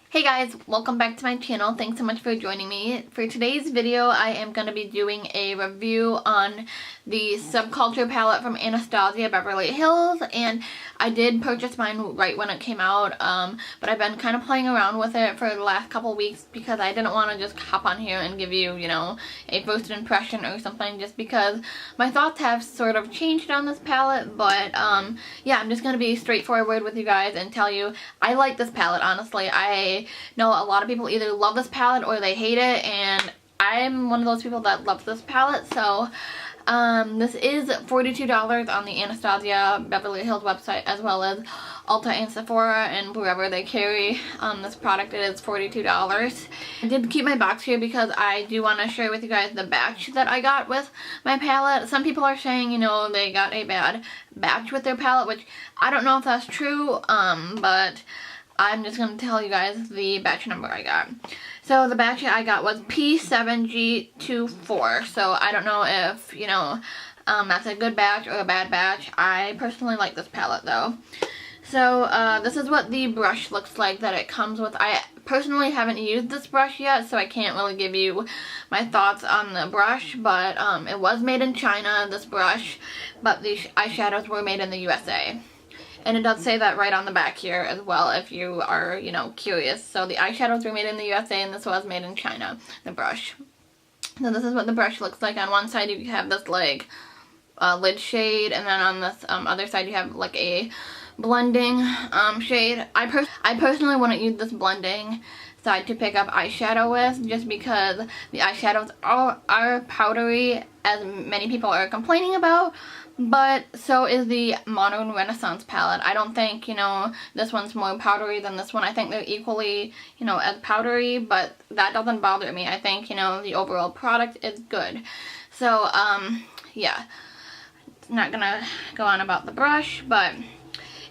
Hey guys, welcome back to my channel. Thanks so much for joining me. For today's video, I am going to be doing a review on the Subculture palette from Anastasia Beverly Hills, and I did purchase mine right when it came out, but I've been kind of playing around with it for the last couple weeks because I didn't want to just hop on here and give you, a first impression or something, just because my thoughts have sort of changed on this palette. But yeah, I'm just going to be straightforward with you guys and tell you I like this palette, honestly. I know a lot of people either love this palette or they hate it, and I'm one of those people that loves this palette. So this is $42 on the Anastasia Beverly Hills website, as well as Ulta and Sephora, and wherever they carry this product, it is $42. I did keep my box here because I do want to share with you guys the batch that I got with my palette. Some people are saying, they got a bad batch with their palette, which I don't know if that's true, but I'm just going to tell you guys the batch number I got. So the batch I got was P7G24. So I don't know if, that's a good batch or a bad batch. I personally like this palette though. So this is what the brush looks like that it comes with. I personally haven't used this brush yet, so I can't really give you my thoughts on the brush, but it was made in China, this brush, but the eyeshadows were made in the USA. And it does say that right on the back here as well, if you are, curious. So the eyeshadows were made in the USA, and this was made in China, the brush. So this is what the brush looks like. On one side you have this like lid shade, and then on this other side you have like a blending shade. I personally wouldn't use this blending side to pick up eyeshadow with, just because the eyeshadows are powdery, as many people are complaining about. But so is the Modern Renaissance palette. I don't think, this one's more powdery than this one. I think they're equally, as powdery, but that doesn't bother me. I think, the overall product is good. So, yeah. Not gonna go on about the brush, but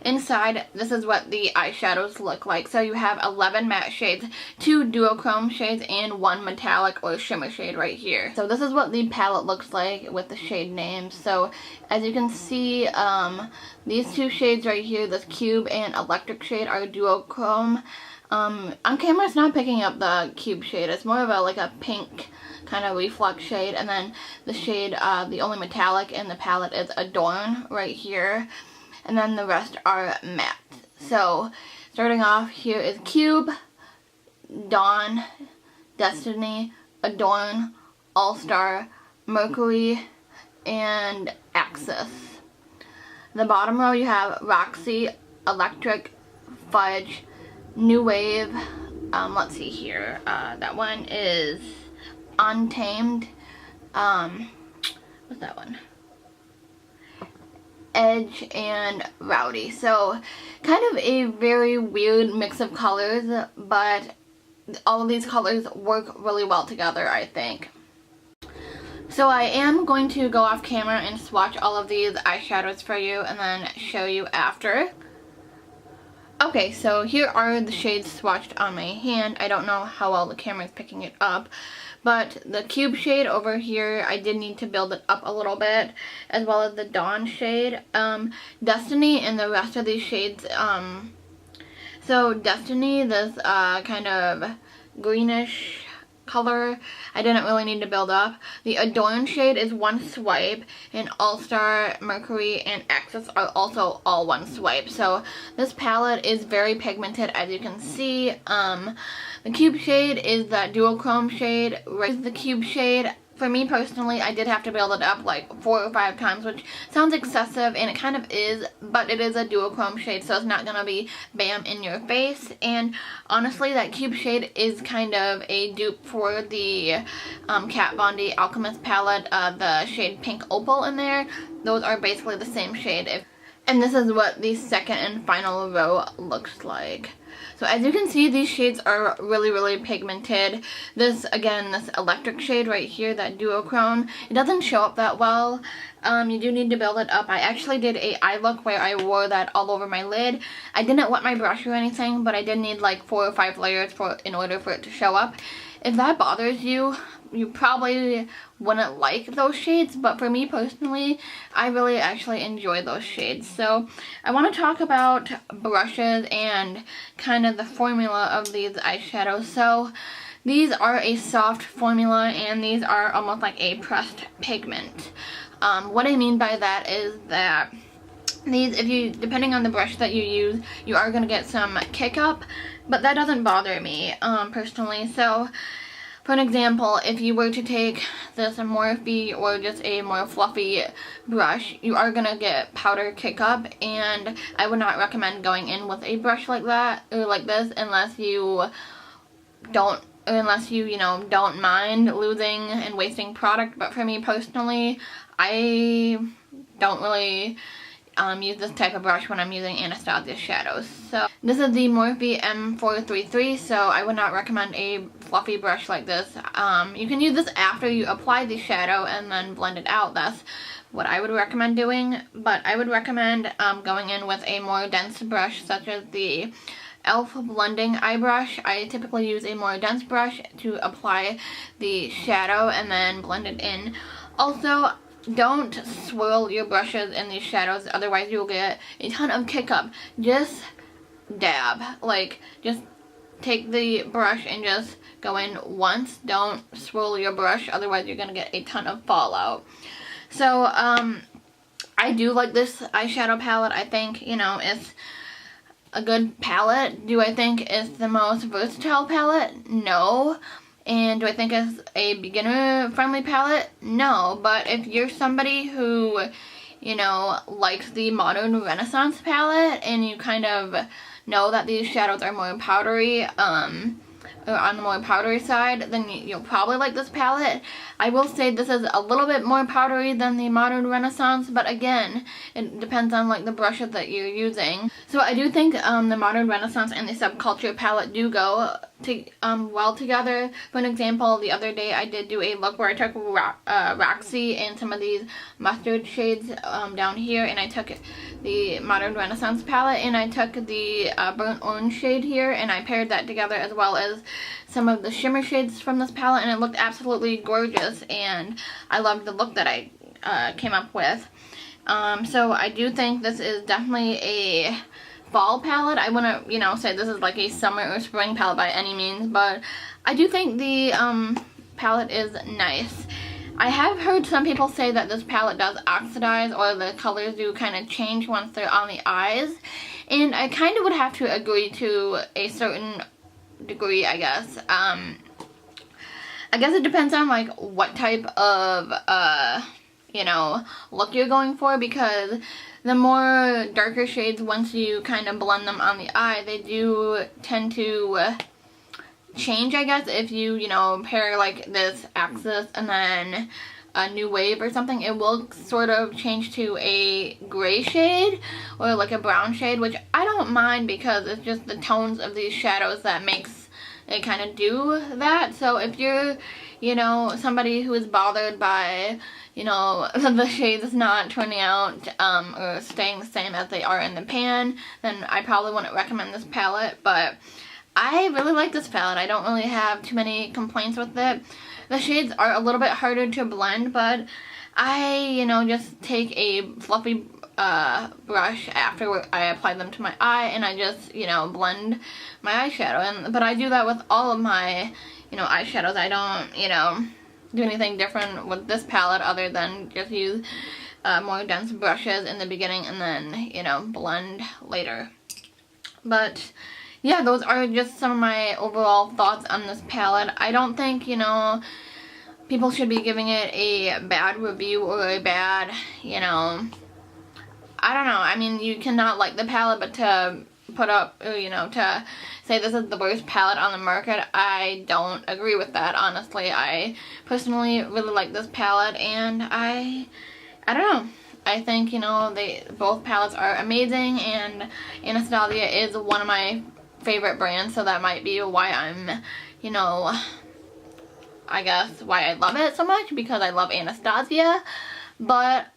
inside, this is what the eyeshadows look like. So you have 11 matte shades, 2 duochrome shades, and 1 metallic or shimmer shade right here. So this is what the palette looks like with the shade names. So as you can see, these two shades right here, this cube and electric shade, are duochrome. On camera it's not picking up the cube shade. It's more of a pink kind of reflux shade. And then the shade, the only metallic in the palette is Adorn right here. And then the rest are matte. So, starting off, here is Cube, Dawn, Destiny, Adorn, All-Star, Mercury, and Axis. The bottom row you have Roxy, Electric, Fudge, New Wave. Let's see here. That one is Untamed. What's that one? Edge, and Rowdy. So kind of a very weird mix of colors, but all of these colors work really well together, I think. So I am going to go off camera and swatch all of these eyeshadows for you and then show you after. Okay, so here are the shades swatched on my hand. I don't know how well the camera is picking it up, but the cube shade over here, I did need to build it up a little bit, as well as the Dawn shade. Destiny and the rest of these shades, so Destiny, this kind of greenish color, I didn't really need to build up. The Adorn shade is one swipe, and All-Star, Mercury, and Axis are also all one swipe. So this palette is very pigmented, as you can see. The cube shade is that duochrome shade. Right, the cube shade, for me personally, I did have to build it up like 4 or 5 times, which sounds excessive, and it kind of is, but it is a duochrome shade, so it's not going to be bam in your face. And honestly, that cube shade is kind of a dupe for the Kat Von D Alchemist palette, the shade Pink Opal in there. Those are basically the same shade. And this is what the second and final row looks like. So as you can see, these shades are really, really pigmented. This, again, this electric shade right here, that duochrome, it doesn't show up that well. You do need to build it up. I actually did a eye look where I wore that all over my lid. I didn't wet my brush or anything, but I did need like 4 or 5 layers in order for it to show up. if that bothers you, you probably wouldn't like those shades, but for me personally, I really actually enjoy those shades. So I want to talk about brushes and kind of the formula of these eyeshadows. So these are a soft formula, and these are almost like a pressed pigment. What I mean by that is that these, depending on the brush that you use, you are going to get some kick up, but that doesn't bother me personally. So for an example, if you were to take this Morphe or just a more fluffy brush, you are going to get powder kick up, and I would not recommend going in with a brush like that or like this unless you don't mind losing and wasting product. But for me personally, I don't really use this type of brush when I'm using Anastasia shadows. So this is the Morphe M433, so I would not recommend a fluffy brush like this. You can use this after you apply the shadow and then blend it out. That's what I would recommend doing, but I would recommend going in with a more dense brush such as the e.l.f. blending eye brush. I typically use a more dense brush to apply the shadow and then blend it in. Also, don't swirl your brushes in these shadows, otherwise you'll get a ton of kick up. Just dab, like just take the brush and just go in once. Don't swirl your brush, otherwise you're gonna get a ton of fallout. So I do like this eyeshadow palette. I think, you know, it's a good palette. Do I think it's the most versatile palette? No. And do I think it's a beginner-friendly palette? No. But if you're somebody who, you know, likes the modern Renaissance palette and you kind of know that these shadows are more powdery, or on the more powdery side, then you'll probably like this palette. I will say this is a little bit more powdery than the modern Renaissance, but again, it depends on like the brushes that you're using. So I do think the modern Renaissance and the Subculture palette do go well together. For an example, the other day I did do a look where I took Roxy and some of these mustard shades down here, and I took the modern Renaissance palette and I took the burnt orange shade here, and I paired that together as well as some of the shimmer shades from this palette, and it looked absolutely gorgeous, and I loved the look that I came up with. So I do think this is definitely a fall palette. I wouldn't, you know, say this is like a summer or spring palette by any means, but I do think the palette is nice. I have heard some people say that this palette does oxidize, or the colors do kind of change once they're on the eyes, and I kind of would have to agree to a certain degree, I guess. I guess it depends on like what type of you know, look you're going for, because the more darker shades, once you kind of blend them on the eye, they do tend to change, I guess. If you know, pair like this Axis and then a New Wave or something, it will sort of change to a gray shade or like a brown shade, which I don't mind because it's just the tones of these shadows that makes it kind of do that. So if you're, you know, somebody who is bothered by, you know, the shades not turning out or staying the same as they are in the pan, then I probably wouldn't recommend this palette. But I really like this palette. I don't really have too many complaints with it. The shades are a little bit harder to blend, but I, you know, just take a fluffy brush after I apply them to my eye, and I just, you know, blend my eyeshadow. But I do that with all of my, you know, eyeshadows. I don't, you know, do anything different with this palette other than just use more dense brushes in the beginning and then, you know, blend later. But yeah, those are just some of my overall thoughts on this palette. I don't think, you know, people should be giving it a bad review or a bad, you know, I don't know. I mean, you cannot like the palette, but to put up, you know, to say this is the worst palette on the market, I don't agree with that, honestly. I personally really like this palette, and I don't know. I think, you know, both palettes are amazing, and Anastasia is one of my favorite brands, so that might be why I'm, you know, I guess why I love it so much, because I love Anastasia. But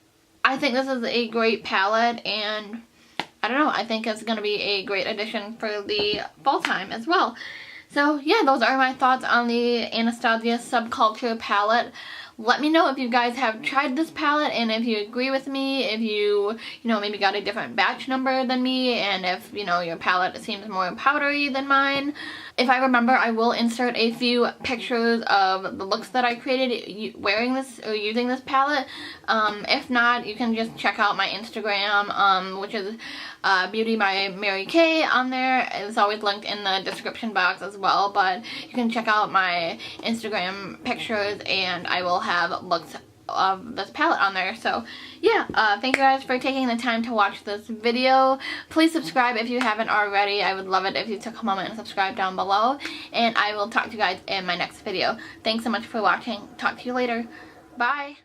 I think this is a great palette, and I don't know, I think it's going to be a great addition for the fall time as well. So yeah, those are my thoughts on the Anastasia Subculture palette. Let me know if you guys have tried this palette and if you agree with me, if you know, maybe got a different batch number than me, and if, you know, your palette seems more powdery than mine. If I remember, I will insert a few pictures of the looks that I created wearing this or using this palette. If not, you can just check out my Instagram, which is Beauty by Mary Kay on there. It's always linked in the description box as well, but you can check out my Instagram pictures and I will have looks of this palette on there. So yeah, thank you guys for taking the time to watch this video. Please subscribe if you haven't already. I would love it if you took a moment and subscribe down below, and I will talk to you guys in my next video. Thanks so much for watching. Talk to you later. Bye.